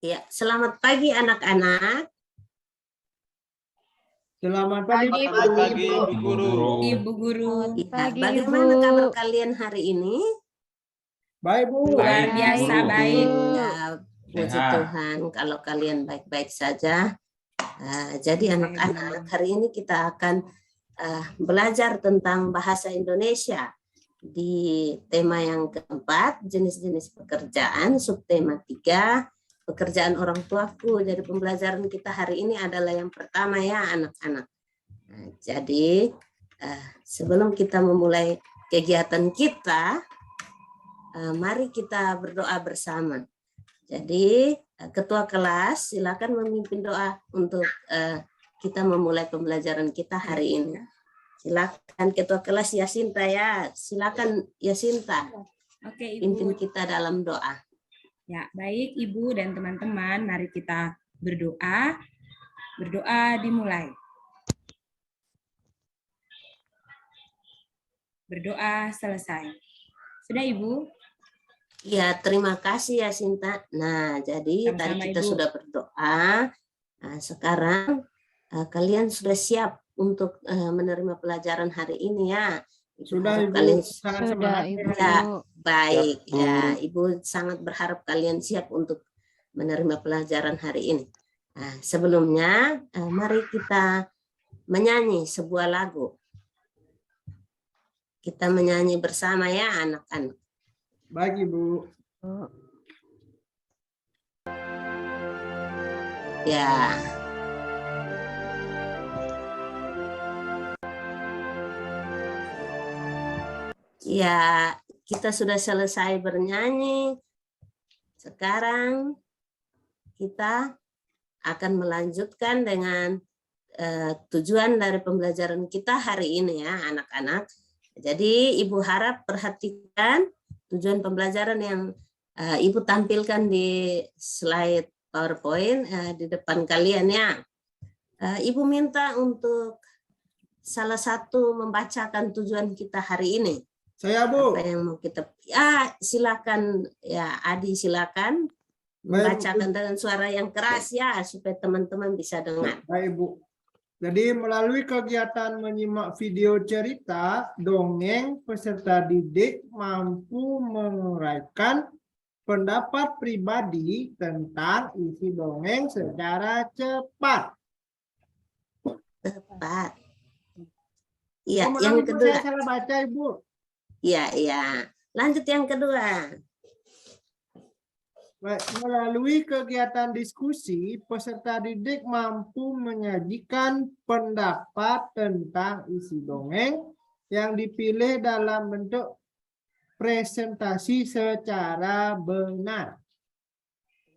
Ya, selamat pagi anak-anak. Selamat pagi, Ibu Guru. Ibu Guru. Ya, bagaimana kabar kalian hari ini? Baik, Bu. Luar biasa baik. Ya, puji Tuhan kalau kalian baik-baik saja. Jadi anak-anak, hari ini kita akan belajar tentang bahasa Indonesia di tema yang keempat, jenis-jenis pekerjaan, subtema 3, pekerjaan orang tuaku. Jadi pembelajaran kita hari ini adalah yang pertama ya anak-anak. Jadi sebelum kita memulai kegiatan kita, mari kita berdoa bersama. Jadi ketua kelas silakan memimpin doa untuk kita memulai pembelajaran kita hari ini. Silakan ketua kelas Yasinta ya. Silakan Yasinta. Oke, Ibu. Pimpin kita dalam doa. Ya, baik Ibu dan teman-teman, mari kita berdoa. Berdoa dimulai. Berdoa selesai. Sudah Ibu? Ya, terima kasih Yasinta. Nah, jadi Sama-sama, tadi kita Ibu. sudah berdoa. Nah, sekarang kalian sudah siap untuk menerima pelajaran hari ini ya. Sudah, Harap Ibu. kalian Sangat Sudah, semangat. Ibu. ya, baik ya. Ibu sangat berharap kalian siap untuk menerima pelajaran hari ini. Nah, sebelumnya mari kita menyanyi sebuah lagu. Kita menyanyi bersama ya anak-anak. Baik, Ibu. Ya. Ya, kita sudah selesai bernyanyi. Sekarang kita akan melanjutkan dengan tujuan dari pembelajaran kita hari ini ya anak-anak. Jadi Ibu harap perhatikan tujuan pembelajaran yang Ibu tampilkan di slide PowerPoint di depan kalian ya. Ibu minta untuk salah satu membacakan tujuan kita hari ini. Saya, Bu. Apa yang mau kita silakan ya Adi, silakan membacakan dengan suara yang keras ya supaya teman-teman bisa dengar. Baik, Bu. Jadi melalui kegiatan menyimak video cerita, dongeng peserta didik mampu menguraikan pendapat pribadi tentang isi dongeng secara cepat. Tepat. Iya, Oh, yang Ibu, kedua. saya salah baca, Ibu. Iya, iya. Lanjut yang kedua. Baik, melalui kegiatan diskusi, peserta didik mampu menyajikan pendapat tentang isi dongeng yang dipilih dalam bentuk presentasi secara benar.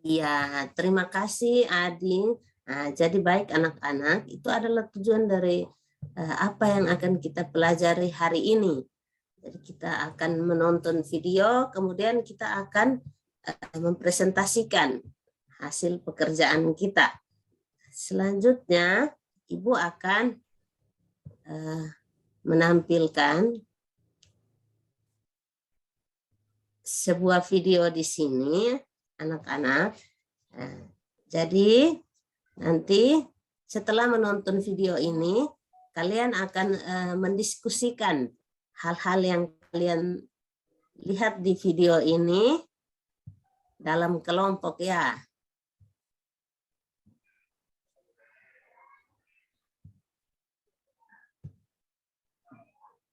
Iya, terima kasih Adi. Nah, jadi baik anak-anak, itu adalah tujuan dari apa yang akan kita pelajari hari ini. Jadi kita akan menonton video, kemudian kita akan mempresentasikan hasil pekerjaan kita. Selanjutnya, Ibu akan menampilkan sebuah video di sini, anak-anak. Jadi nanti setelah menonton video ini, kalian akan mendiskusikan hal-hal yang kalian lihat di video ini dalam kelompok ya.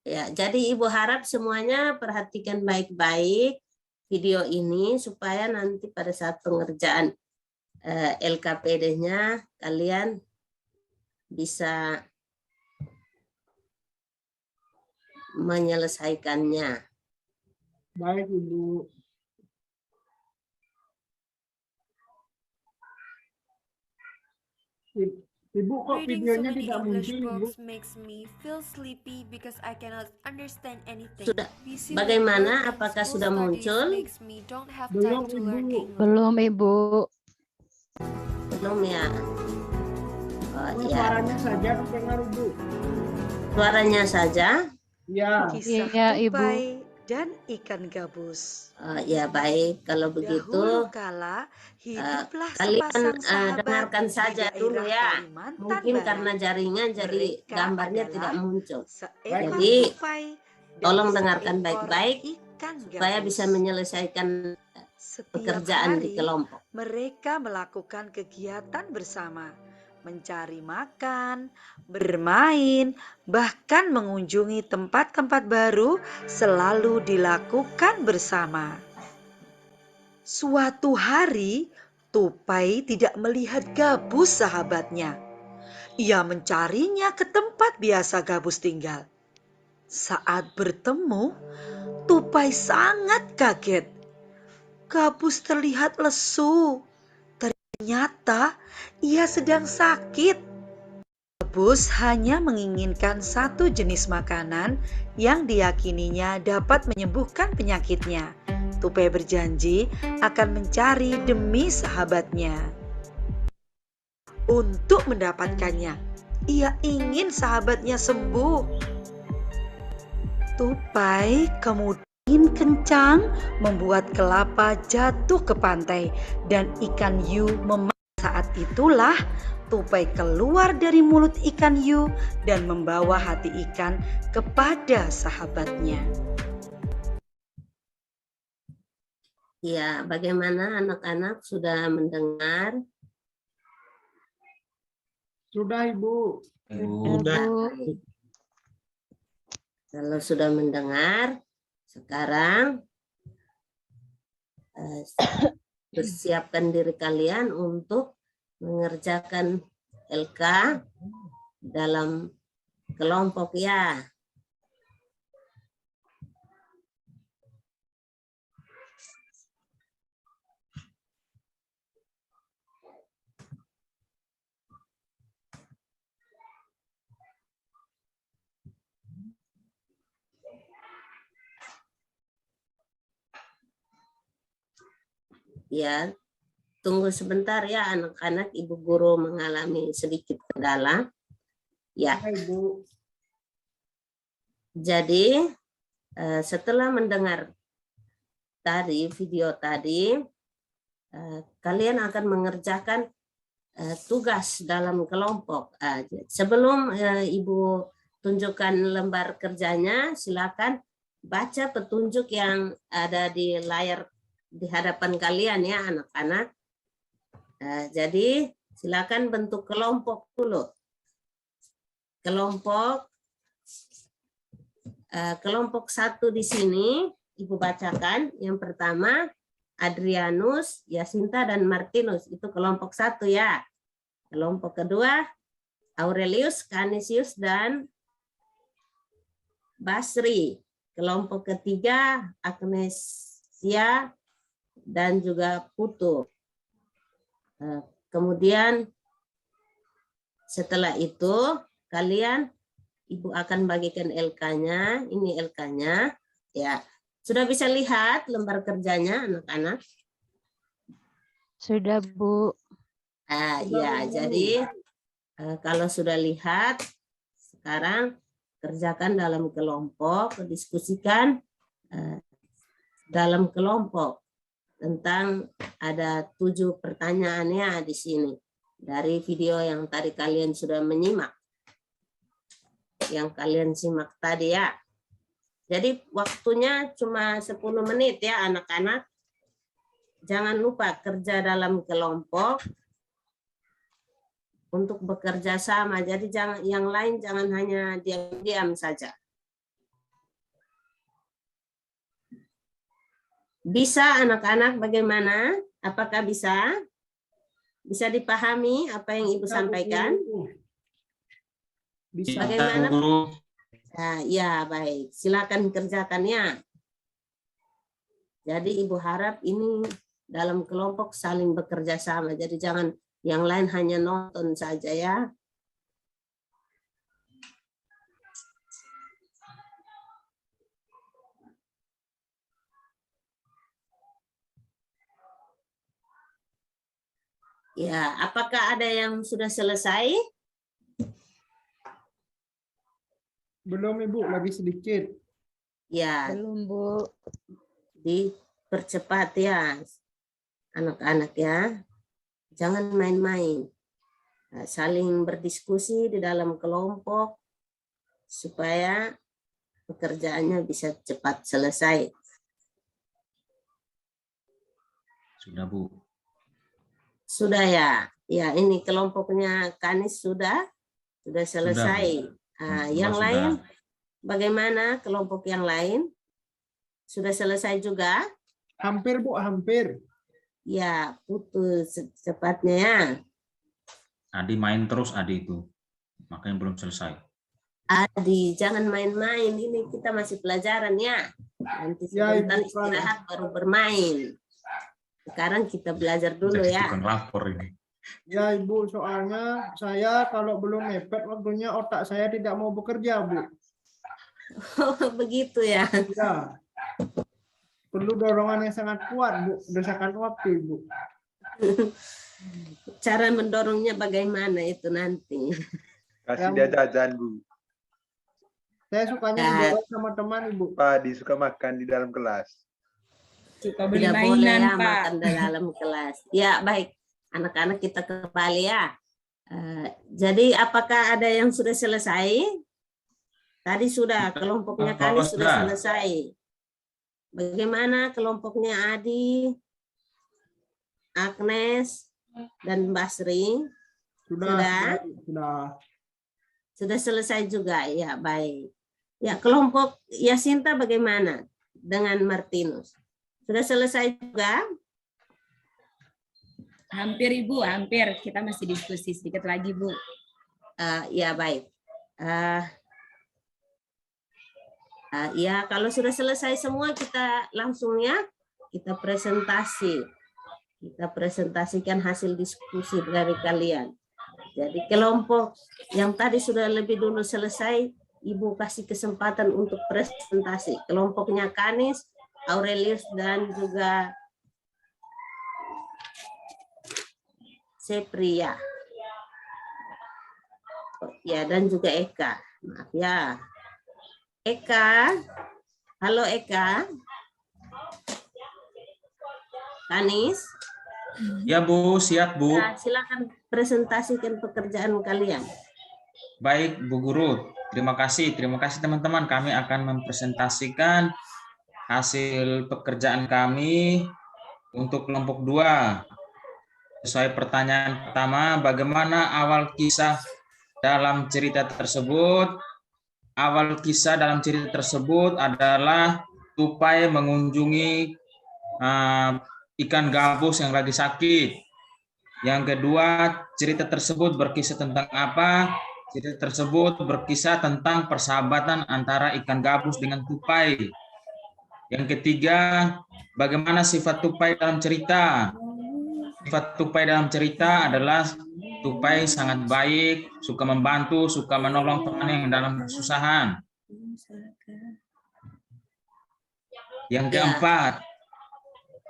Ya, jadi Ibu harap semuanya perhatikan baik-baik video ini supaya nanti pada saat pengerjaan LKPD-nya kalian bisa menyelesaikannya. Baik, Ibu. Ibu kok Reading so videonya many tidak English muncul, Ibu? books makes me feel sleepy because I cannot understand anything. Sudah. Busy with Bagaimana? work and Apakah school sudah studies muncul? makes me don't have Belum, time to learn Ibu. English. Belum, Ibu. Belum ya? Oh, ya. Suaranya saja terdengar, Ibu. Suaranya saja. Ya. Iya, Ibu. Sampai dan ikan gabus. Ya baik, kalau begitu Dahulu kala hiduplah kalian sepasang sahabat dengarkan di saja dulu daerah ya. Kalimantan Mungkin Barat. karena jaringan jadi Mereka gambarnya adalah tidak muncul. seekor Jadi, tupai dan tolong dengarkan seekor baik-baik ikan supaya gabus. bisa menyelesaikan Setiap pekerjaan di hari kelompok. mereka melakukan kegiatan bersama, mencari makan, bermain, bahkan mengunjungi tempat-tempat baru selalu dilakukan bersama. Suatu hari, tupai tidak melihat gabus sahabatnya. Ia mencarinya ke tempat biasa gabus tinggal. Saat bertemu, tupai sangat kaget. Gabus terlihat lesu. Ternyata ia sedang sakit. Gabus hanya menginginkan satu jenis makanan yang diyakininya dapat menyembuhkan penyakitnya. Tupai berjanji akan mencari demi sahabatnya. Untuk mendapatkannya, ia ingin sahabatnya sembuh. Tupai kemudian kencang membuat kelapa jatuh ke pantai dan ikan hiu memakan. Saat itulah tupai keluar dari mulut ikan hiu dan membawa hati ikan kepada sahabatnya. Ya, bagaimana anak-anak sudah mendengar? Sudah, Ibu. Sudah. Kalau sudah mendengar, sekarang persiapkan diri kalian untuk mengerjakan LK dalam kelompok ya. Ya, tunggu sebentar ya anak-anak, Ibu Guru mengalami sedikit kendala. Ya. Ibu. Jadi setelah mendengar tadi video tadi, kalian akan mengerjakan tugas dalam kelompok. Sebelum Ibu tunjukkan lembar kerjanya, silakan baca petunjuk yang ada di layar di hadapan kalian ya anak-anak. Jadi silakan bentuk kelompok dulu. Kelompok satu di sini Ibu bacakan. Yang pertama Adrianus, Yasinta dan Martinus, itu kelompok satu ya. Kelompok kedua Aurelius, Canisius dan Basri. Kelompok ketiga Agnesia dan juga Putu. Kemudian setelah itu kalian Ibu akan bagikan LK-nya. Ini LK-nya ya. Sudah bisa lihat lembar kerjanya anak-anak? Sudah, Bu. Ya, jadi kalau sudah lihat, sekarang kerjakan dalam kelompok, diskusikan dalam kelompok tentang ada 7 pertanyaannya di sini dari video yang tadi kalian sudah menyimak, yang kalian simak tadi ya. Jadi waktunya cuma 10 menit ya anak-anak. Jangan lupa kerja dalam kelompok untuk bekerja sama. Jadi jangan, yang lain jangan hanya diam-diam saja. Bisa anak-anak bagaimana? Apakah bisa? Bisa dipahami apa yang Ibu sampaikan? Bisa. Bagaimana? Ya, baik. Silakan kerjakannya. Jadi Ibu harap ini dalam kelompok saling bekerja sama. Jadi jangan yang lain hanya nonton saja ya. Ya, apakah ada yang sudah selesai? Belum, Ibu, lagi sedikit. Ya, Belum, Bu. dipercepat ya anak-anak ya. Jangan main-main. Saling berdiskusi di dalam kelompok supaya pekerjaannya bisa cepat selesai. Sudah, Bu. Sudah ya. Ya, ini kelompoknya Kanis sudah selesai. Yang Sudah. lain bagaimana kelompok yang lain? Sudah selesai juga? Hampir, Bu, hampir. Ya, putus secepatnya ya. Adi main terus, Adi itu. Makanya belum selesai. Adi, jangan main-main. Ini kita masih pelajaran ya. Nanti Ya, sebentar Ibu. istirahat baru bermain. Sekarang kita belajar dulu Jadi ya. tukang lapor ini. Ya, Ibu, soalnya saya kalau belum mepet waktunya otak saya tidak mau bekerja, Bu. Oh, begitu ya. Ya. Perlu dorongan yang sangat kuat, Bu. Desakan waktu, Ibu. Cara mendorongnya bagaimana itu nanti. Kasih dia jajan, Bu. Saya sukanya Ya. didorong sama teman, Ibu. Pak Adi suka makan di dalam kelas. Suka beli Tidak boleh mainan, ya Pak. makan di dalam kelas. Ya, baik. Anak-anak kita kembali ya. Jadi apakah ada yang sudah selesai? Tadi sudah, kelompoknya kali sudah selesai. Bagaimana kelompoknya Adi, Agnes, dan Basri? Sudah. Sudah selesai juga, ya baik. Ya, kelompok Yasinta bagaimana dengan Martinus? Sudah selesai juga? Hampir, Ibu, hampir. Kita masih diskusi sedikit lagi, Bu. Ya baik. Ya, kalau sudah selesai semua kita langsung ya kita presentasi. Kita presentasikan hasil diskusi dari kalian. Jadi kelompok yang tadi sudah lebih dulu selesai, Ibu kasih kesempatan untuk presentasi. Kelompoknya Kanis, Aurelius, dan juga Sepria. Ya, dan juga Eka. Maaf ya. Eka. Halo Eka. Kanis. Ya, Bu, siap, Bu. Ya, silakan presentasikan pekerjaan kalian. Baik, Bu Guru. Terima kasih teman-teman. Kami akan mempresentasikan hasil pekerjaan kami untuk kelompok 2. Sesuai pertanyaan pertama, bagaimana awal kisah dalam cerita tersebut? Awal kisah dalam cerita tersebut adalah Tupai mengunjungi ikan gabus yang lagi sakit. Yang kedua, cerita tersebut berkisah tentang apa? Cerita tersebut berkisah tentang persahabatan antara ikan gabus dengan tupai. Yang ketiga, bagaimana sifat tupai dalam cerita? Sifat tupai dalam cerita adalah tupai sangat baik, suka membantu, suka menolong teman yang dalam kesusahan. Yang keempat,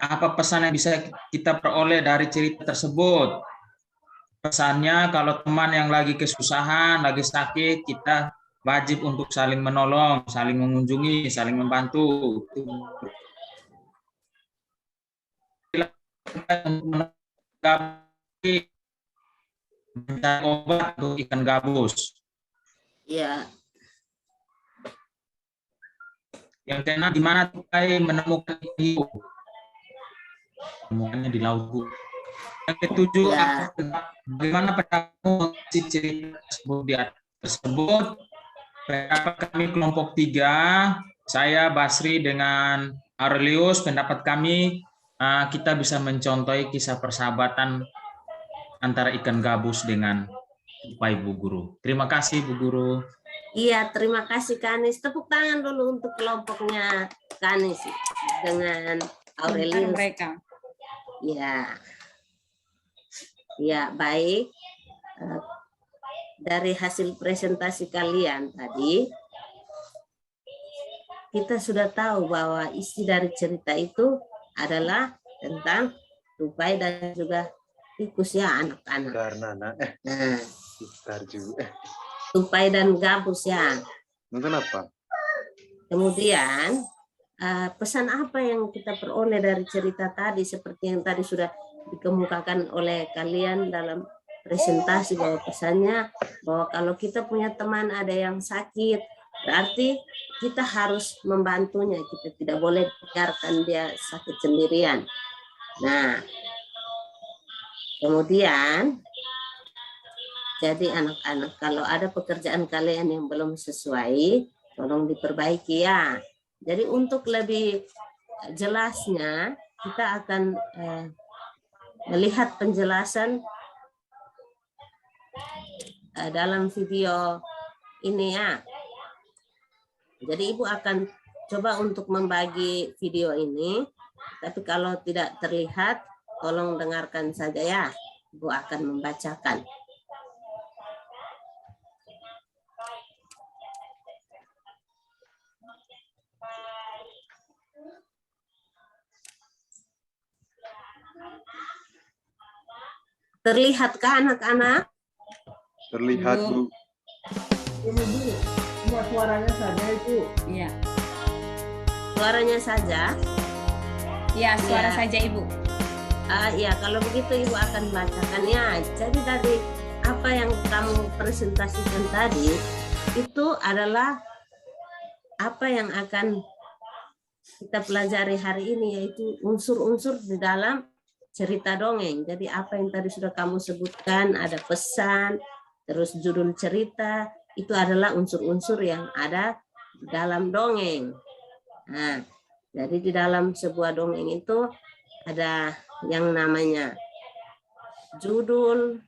apa pesan yang bisa kita peroleh dari cerita tersebut? Pesannya, kalau teman yang lagi kesusahan, lagi sakit, kita wajib untuk saling menolong, saling mengunjungi, saling membantu. Mencari obat untuk ikan gabus. Ya. Yang keenam, di mana tupai menemukan hiu? Temukannya di laut, Bu. Yang ketujuh, bagaimana pendapat cerita tersebut di atas tersebut? Pendapat kami kelompok 3, saya Basri dengan Aurelius, pendapat kami kita bisa mencontohi kisah persahabatan antara ikan gabus dengan tupai, Bu Guru. Terima kasih, Bu Guru. Iya, terima kasih Kanis. Tepuk tangan dulu untuk kelompoknya Kanis dengan Aurelius. Mereka. Ya. Ya, baik. Dari hasil presentasi kalian tadi, kita sudah tahu bahwa isi dari cerita itu adalah tentang tupai dan juga tikus ya anak-anak. Karena Nah, juga. tupai dan gabus ya. Mungkin apa? Kemudian pesan apa yang kita peroleh dari cerita tadi, seperti yang tadi sudah dikemukakan oleh kalian dalam presentasi, bahwa pesannya bahwa kalau kita punya teman ada yang sakit, berarti kita harus membantunya, kita tidak boleh biarkan dia sakit sendirian. Nah, kemudian jadi anak-anak, kalau ada pekerjaan kalian yang belum sesuai, tolong diperbaiki ya. Jadi untuk lebih jelasnya, kita akan melihat penjelasan dalam video ini ya. Jadi Ibu akan coba untuk membagi video ini, tapi kalau tidak terlihat, tolong dengarkan saja ya. Ibu akan membacakan. Terlihatkah anak-anak? Terlihat, Bu. Ini Bu, cuma suaranya saja itu. Iya. Suaranya saja? Ya, suara Ya. saja Ibu. Ya, kalau begitu Ibu akan bacakan ya. Jadi tadi apa yang kamu presentasikan tadi itu adalah apa yang akan kita pelajari hari ini, yaitu unsur-unsur di dalam cerita dongeng. Jadi apa yang tadi sudah kamu sebutkan, ada pesan, terus judul cerita, itu adalah unsur-unsur yang ada di dalam dongeng. Nah, jadi di dalam sebuah dongeng itu ada yang namanya judul,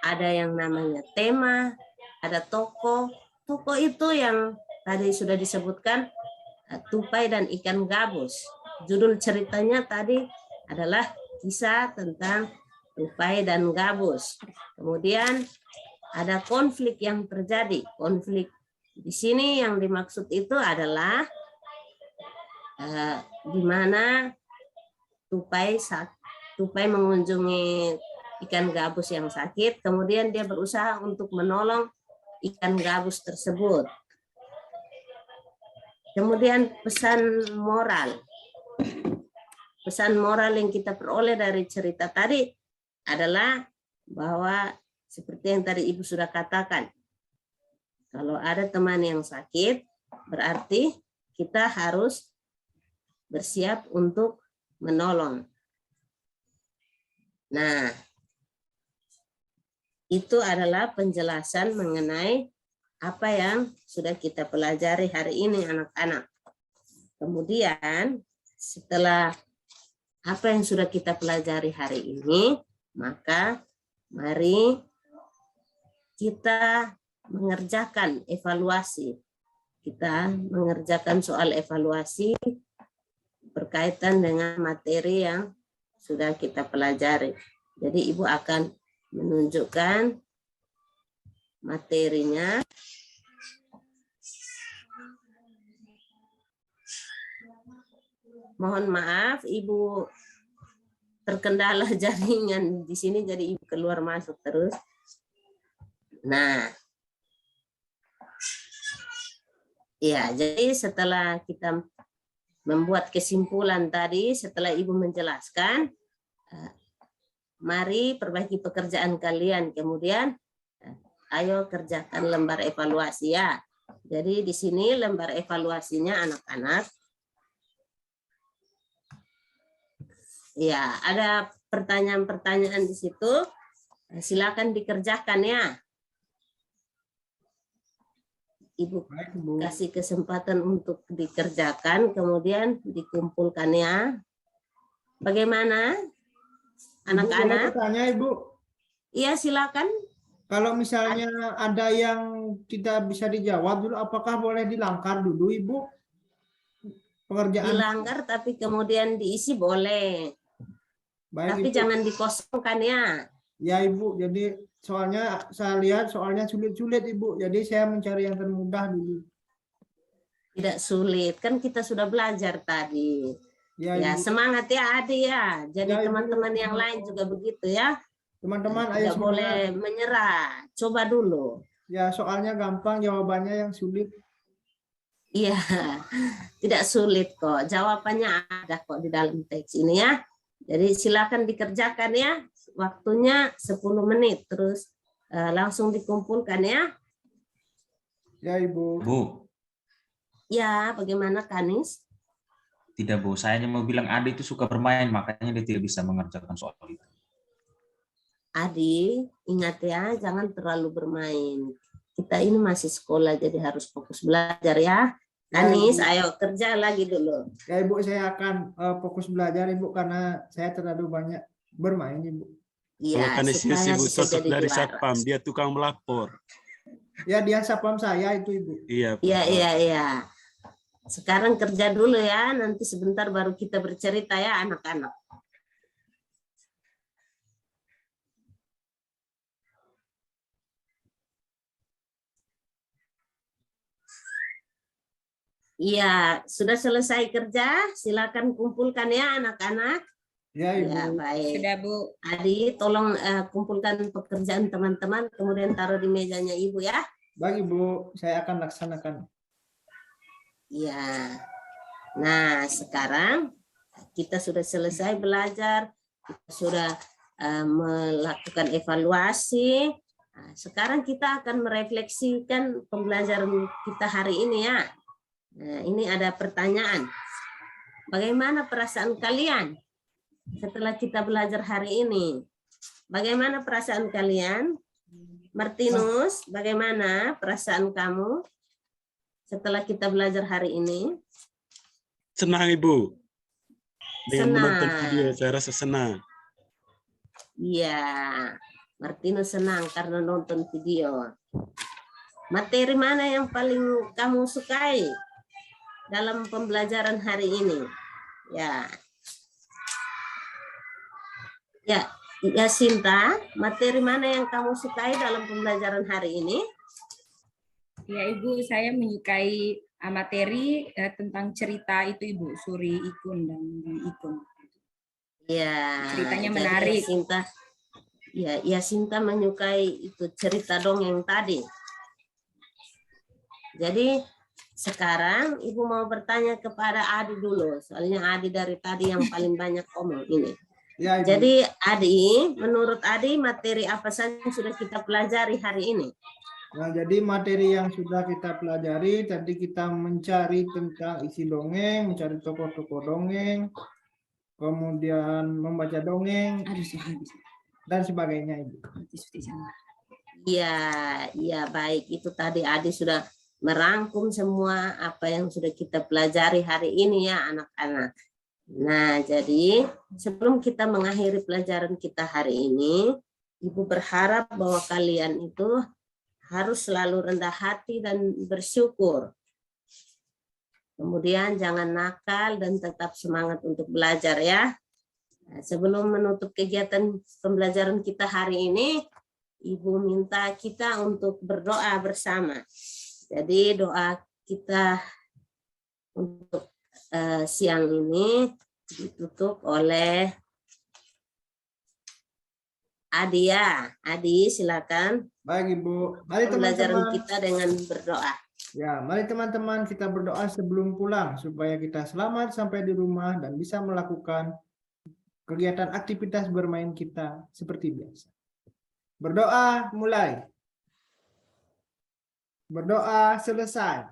ada yang namanya tema, ada tokoh. Tokoh itu yang tadi sudah disebutkan, tupai dan ikan gabus. Judul ceritanya tadi adalah kisah tentang tupai dan gabus. Kemudian ada konflik yang terjadi. Konflik di sini yang dimaksud itu adalah di mana tupai mengunjungi ikan gabus yang sakit, kemudian dia berusaha untuk menolong ikan gabus tersebut. Kemudian pesan moral. Pesan moral yang kita peroleh dari cerita tadi adalah bahwa seperti yang tadi Ibu sudah katakan, kalau ada teman yang sakit, berarti kita harus bersiap untuk menolong. Nah, itu adalah penjelasan mengenai apa yang sudah kita pelajari hari ini, anak-anak. Kemudian setelah apa yang sudah kita pelajari hari ini, maka mari kita mengerjakan evaluasi. Kita mengerjakan soal evaluasi berkaitan dengan materi yang sudah kita pelajari. Jadi Ibu akan menunjukkan materinya. Mohon maaf, Ibu terkendala jaringan di sini, jadi Ibu keluar masuk terus. Nah, ya, jadi setelah kita membuat kesimpulan tadi, setelah Ibu menjelaskan, mari perbaiki pekerjaan kalian. Kemudian, ayo kerjakan lembar evaluasi ya. Jadi di sini lembar evaluasinya anak-anak. Ya, ada pertanyaan-pertanyaan di situ. Silakan dikerjakan ya. Ibu kasih kesempatan untuk dikerjakan, kemudian dikumpulkan ya. Bagaimana, anak-anak? Boleh bertanya, Ibu? Iya, silakan. Kalau misalnya ada yang tidak bisa dijawab dulu, apakah boleh dilangkar dulu, Ibu? Pekerjaan. Dilanggar, tapi kemudian diisi boleh. Baik, Tapi Ibu. jangan dikosongkan ya. Ya, Ibu. Jadi soalnya saya lihat soalnya sulit-sulit, Ibu. Jadi saya mencari yang termudah dulu. Tidak sulit, kan kita sudah belajar tadi. Ya, Ya, Ibu. semangat ya Adi ya. Jadi Ya, Ibu. teman-teman yang lain juga begitu ya. Teman-teman, ayo Tidak semangat. boleh menyerah. Coba dulu. Ya, soalnya gampang, jawabannya yang sulit. Iya, tidak sulit kok. Jawabannya ada kok di dalam teks ini ya. Jadi silakan dikerjakan ya. Waktunya 10 menit. Terus langsung dikumpulkan ya. Ya, Ibu. Bu, Ya, bagaimana Kanis? tidak Bu, saya hanya mau bilang Adi itu suka bermain, makanya dia tidak bisa mengerjakan soal itu. Adi, ingat ya, jangan terlalu bermain. Kita ini masih sekolah, jadi harus fokus belajar ya. Kanis, ayo kerja lagi dulu. Ya, Ibu, saya akan fokus belajar, Ibu, karena saya terlalu banyak bermain, Ibu. Kalau Iya, Kanisius supaya Ibu bisa sosok jadi dari juara. Satpam, dia tukang melapor. Ya, dia sapam saya itu, Ibu. Iya. Iya, iya, iya. Sekarang kerja dulu ya, nanti sebentar baru kita bercerita ya anak-anak. Iya, sudah selesai kerja, silakan kumpulkan ya anak-anak. Ya, Ibu. Ya, baik. Sudah Bu. Adi, tolong kumpulkan pekerjaan teman-teman, kemudian taruh di mejanya Ibu ya. Baik, Ibu, saya akan laksanakan. Iya. Nah, sekarang kita sudah selesai belajar, kita sudah melakukan evaluasi. Nah, sekarang kita akan merefleksikan pembelajaran kita hari ini ya. Nah, ini ada pertanyaan. Bagaimana perasaan kalian setelah kita belajar hari ini? Bagaimana perasaan kalian? Martinus, bagaimana perasaan kamu setelah kita belajar hari ini? Senang Ibu. Dengan menonton Senang. video, saya rasa senang. Iya, Martinus senang karena nonton video. Materi mana yang paling kamu sukai dalam pembelajaran hari ini? Ya. Ya, Sinta, materi mana yang kamu sukai dalam pembelajaran hari ini? Ya Ibu, saya menyukai materi tentang cerita itu Ibu, Suri Ikun dan Ikun. Ya. Ceritanya jadi menarik. Sinta, ya Sinta menyukai itu cerita dongeng tadi. Jadi sekarang Ibu mau bertanya kepada Adi dulu, soalnya Adi dari tadi yang paling banyak ngomong ini. Ya, Ibu. Jadi Adi, menurut Adi materi apa saja yang sudah kita pelajari hari ini? Nah, jadi materi yang sudah kita pelajari, tadi kita mencari tentang isi dongeng, mencari tokoh-tokoh dongeng, kemudian membaca dongeng, dan sebagainya, Ibu. Iya, baik. Itu tadi Adi sudah merangkum semua apa yang sudah kita pelajari hari ini ya anak-anak. Nah, jadi sebelum kita mengakhiri pelajaran kita hari ini, Ibu berharap bahwa kalian itu harus selalu rendah hati dan bersyukur. Kemudian jangan nakal dan tetap semangat untuk belajar ya. Nah, sebelum menutup kegiatan pembelajaran kita hari ini, Ibu minta kita untuk berdoa bersama. Jadi doa kita untuk siang ini ditutup oleh Adi ya. Adi silakan. Baik, Ibu. Mari Pembelajaran teman-teman. kita dengan berdoa. Ya, mari teman-teman kita berdoa sebelum pulang supaya kita selamat sampai di rumah dan bisa melakukan kegiatan aktivitas bermain kita seperti biasa. Berdoa mulai. Berdoa selesai.